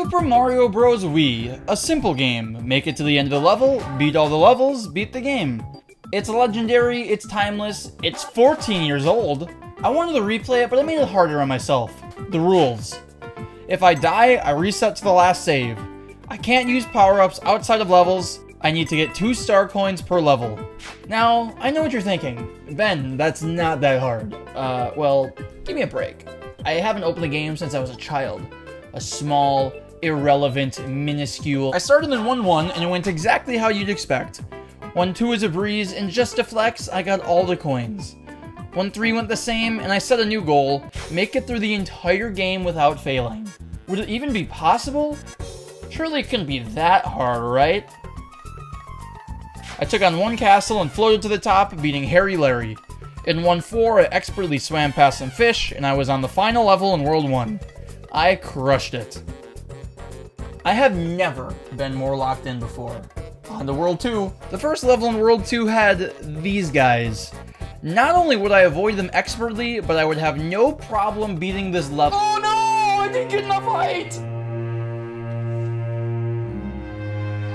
Super Mario Bros Wii, a simple game. Make it to the end of the level, beat all the levels, beat the game. It's legendary, it's timeless, it's 14 years old. I wanted to replay it, but I made it harder on myself. The rules. If I die, I reset to the last save. I can't use power-ups outside of levels. I need to get 2 star coins per level. Now, I know what you're thinking. Ben, that's not that hard. Well, give me a break. I haven't opened the game since I was a child. A small, irrelevant, minuscule. I started in 1-1 and it went exactly how you'd expect. 1-2 is a breeze, and just to flex, I got all the coins. 1-3 went the same, and I set a new goal: make it through the entire game without failing. Would it even be possible? Surely it couldn't be that hard, right? I took on 1 castle and floated to the top, beating Harry Larry. In 1-4, I expertly swam past some fish, and I was on the final level in World 1. I crushed it. I have never been more locked in before. On to World 2. The first level in World 2 had these guys. Not only would I avoid them expertly, but I would have no problem beating this level. Oh no! I didn't get enough height!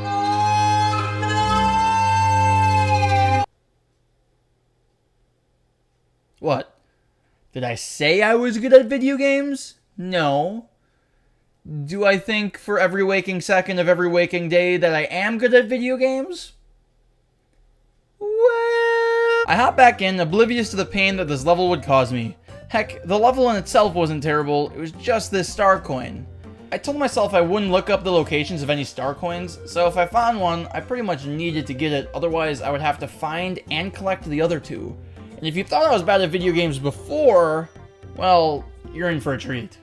Oh no! What? Did I say I was good at video games? No. Do I think for every waking second of every waking day that I am good at video games? Well, I hop back in, oblivious to the pain that this level would cause me. Heck, the level in itself wasn't terrible, it was just this star coin. I told myself I wouldn't look up the locations of any star coins, so if I found one, I pretty much needed to get it, otherwise I would have to find and collect the other 2. And if you thought I was bad at video games before, well, you're in for a treat.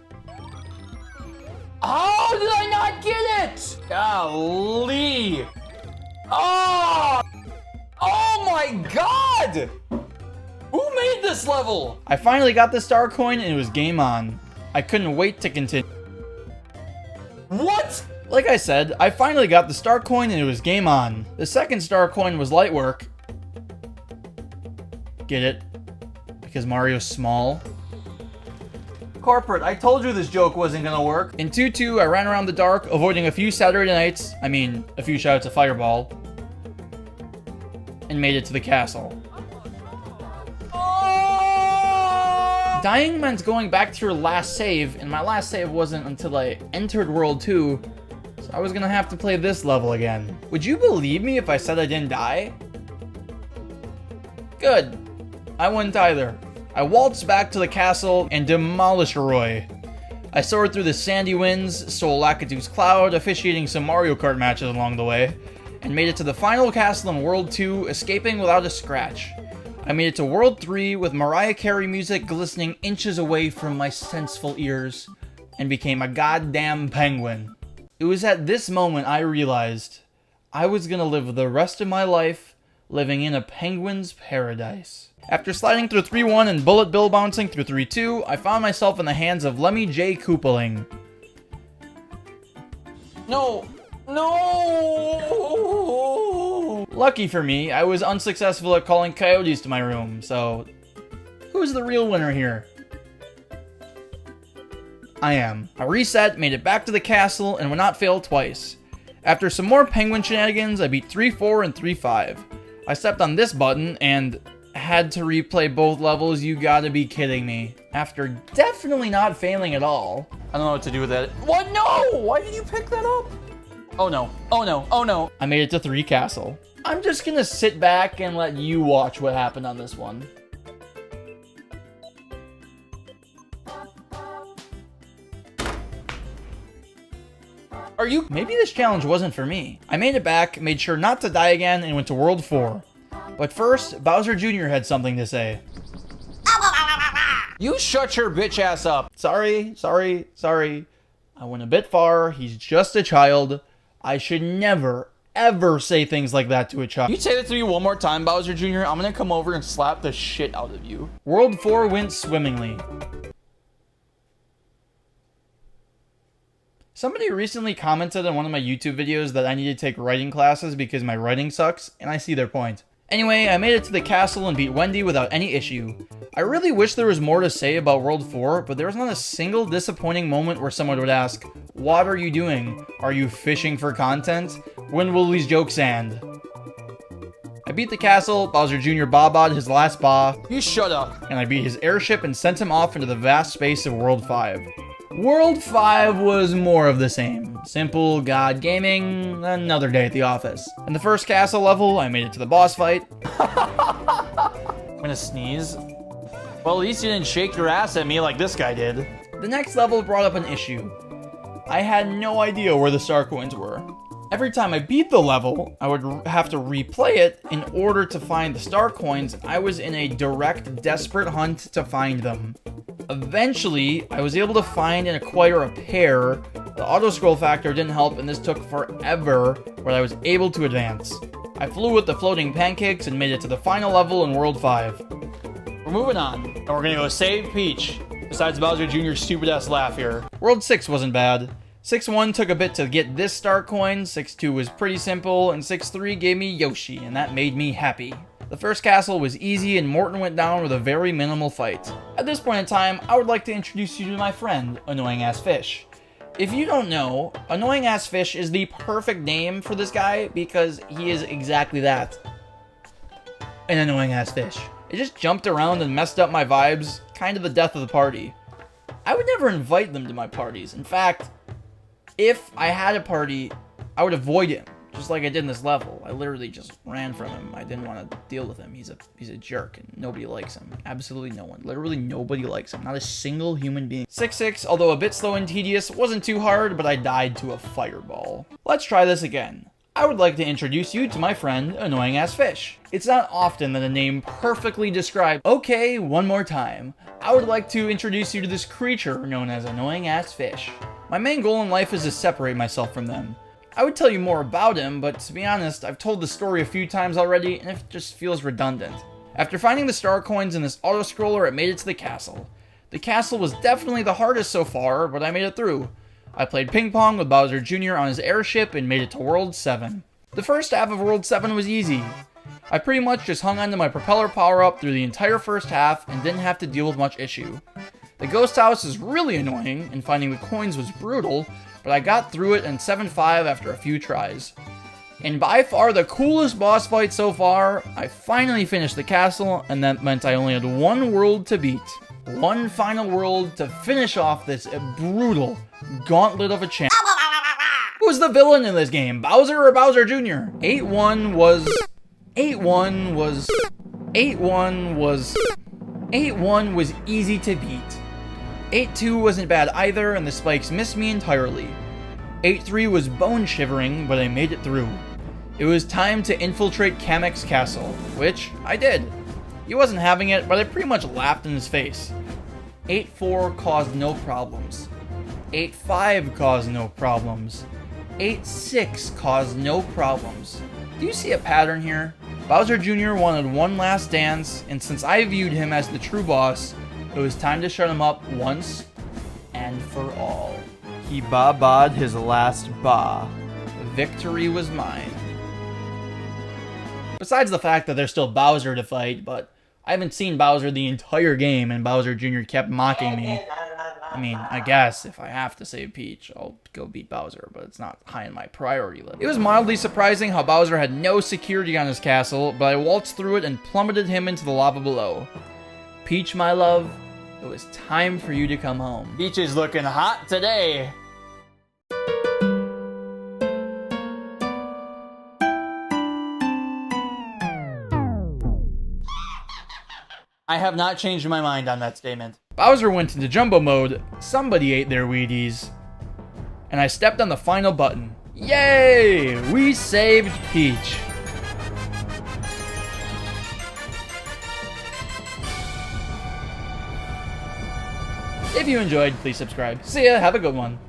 How did I not get it? Golly! Oh! Oh my god! Who made this level? I finally got the star coin and it was game on. I couldn't wait to continue. What? Like I said, I finally got the star coin and it was game on. The second star coin was light work. Get it? Because Mario's small. Corporate, I told you this joke wasn't gonna work. In 2-2, I ran around the dark, avoiding a few Saturday nights, a few shots of Fireball, and made it to the castle. Oh! Dying meant going back to your last save, and my last save wasn't until I entered World 2, so I was gonna have to play this level again. Would you believe me if I said I didn't die? Good. I wouldn't either. I waltzed back to the castle and demolished Roy. I soared through the sandy winds, stole Lakitu's cloud, officiating some Mario Kart matches along the way, and made it to the final castle in World 2, escaping without a scratch. I made it to World 3 with Mariah Carey music glistening inches away from my senseful ears, and became a goddamn penguin. It was at this moment I realized I was gonna live the rest of my life living in a penguin's paradise. After sliding through 3-1 and bullet bill bouncing through 3-2, I found myself in the hands of Lemmy J. Koopaling. No! No! Lucky for me, I was unsuccessful at calling coyotes to my room, so who's the real winner here? I am. I reset, made it back to the castle, and would not fail twice. After some more penguin shenanigans, I beat 3-4 and 3-5. I stepped on this button and had to replay both levels. You gotta be kidding me. After definitely not failing at all. I don't know what to do with that. What? No! Why did you pick that up? Oh no. Oh no. Oh no. I made it to 3 castle. I'm just gonna sit back and let you watch what happened on this one. Are you? Maybe this challenge wasn't for me. I made it back, made sure not to die again, and went to World 4. But first, Bowser Jr. had something to say. You shut your bitch ass up. Sorry. I went a bit far. He's just a child. I should never, ever say things like that to a child. You say that to me one more time, Bowser Jr., I'm gonna come over and slap the shit out of you. World 4 went swimmingly. Somebody recently commented on one of my YouTube videos that I need to take writing classes because my writing sucks, and I see their point. Anyway, I made it to the castle and beat Wendy without any issue. I really wish there was more to say about World 4, but there was not a single disappointing moment where someone would ask, "What are you doing? Are you fishing for content? When will these jokes end?" I beat the castle, Bowser Jr. baba'd his last ba. You shut up. And I beat his airship and sent him off into the vast space of World 5. World 5 was more of the same. Simple, God gaming, another day at the office. In the first castle level, I made it to the boss fight. I'm gonna sneeze. Well, at least you didn't shake your ass at me like this guy did. The next level brought up an issue. I had no idea where the star coins were. Every time I beat the level, I would have to replay it in order to find the star coins, and I was in a direct, desperate hunt to find them. Eventually, I was able to find and acquire a pair. The auto-scroll factor didn't help, and this took forever, but I was able to advance. I flew with the floating pancakes and made it to the final level in World 5. We're moving on, and we're gonna go save Peach, besides Bowser Jr.'s stupid-ass laugh here. World 6 wasn't bad. 6-1 took a bit to get this star coin, 6-2 was pretty simple, and 6-3 gave me Yoshi, and that made me happy. The first castle was easy, and Morton went down with a very minimal fight. At this point in time, I would like to introduce you to my friend, Annoying Ass Fish. If you don't know, Annoying Ass Fish is the perfect name for this guy because he is exactly that. An annoying ass fish. It just jumped around and messed up my vibes, kind of the death of the party. I would never invite them to my parties. In fact, if I had a party, I would avoid him, just like I did in this level. I literally just ran from him. I didn't want to deal with him. He's a jerk, and nobody likes him. Absolutely no one. Literally nobody likes him. Not a single human being. 6-6, although a bit slow and tedious, wasn't too hard, but I died to a fireball. Let's try this again. I would like to introduce you to my friend, Annoying Ass Fish. It's not often that a name perfectly describes... Okay, one more time. I would like to introduce you to this creature known as Annoying Ass Fish. My main goal in life is to separate myself from them. I would tell you more about him, but to be honest, I've told the story a few times already, and it just feels redundant. After finding the star coins in this auto-scroller, it made it to the castle. The castle was definitely the hardest so far, but I made it through. I played ping pong with Bowser Jr. on his airship and made it to World 7. The first half of World 7 was easy. I pretty much just hung onto my propeller power-up through the entire first half and didn't have to deal with much issue. The ghost house is really annoying, and finding the coins was brutal, but I got through it in 7-5 after a few tries. And by far the coolest boss fight so far, I finally finished the castle, and that meant I only had one world to beat. One final world to finish off this brutal gauntlet of a champ. Who's the villain in this game, Bowser or Bowser Jr.? 8-1 was easy to beat. 8-2 wasn't bad either, and the spikes missed me entirely. 8-3 was bone-shivering, but I made it through. It was time to infiltrate Kamek's castle, which I did. He wasn't having it, but I pretty much laughed in his face. 8-4 caused no problems. 8-5 caused no problems. 8-6 caused no problems. Do you see a pattern here? Bowser Jr. wanted one last dance, and since I viewed him as the true boss, it was time to shut him up once and for all. He baba'd his last ba. Victory was mine. Besides the fact that there's still Bowser to fight, but I haven't seen Bowser the entire game and Bowser Jr. kept mocking me. I mean, I guess if I have to save Peach, I'll go beat Bowser, but it's not high on my priority list. It was mildly surprising how Bowser had no security on his castle, but I waltzed through it and plummeted him into the lava below. Peach, my love, it was time for you to come home. Peach is looking hot today. I have not changed my mind on that statement. Bowser went into jumbo mode, somebody ate their Wheaties, and I stepped on the final button. Yay! We saved Peach. If you enjoyed, please subscribe. See ya, have a good one.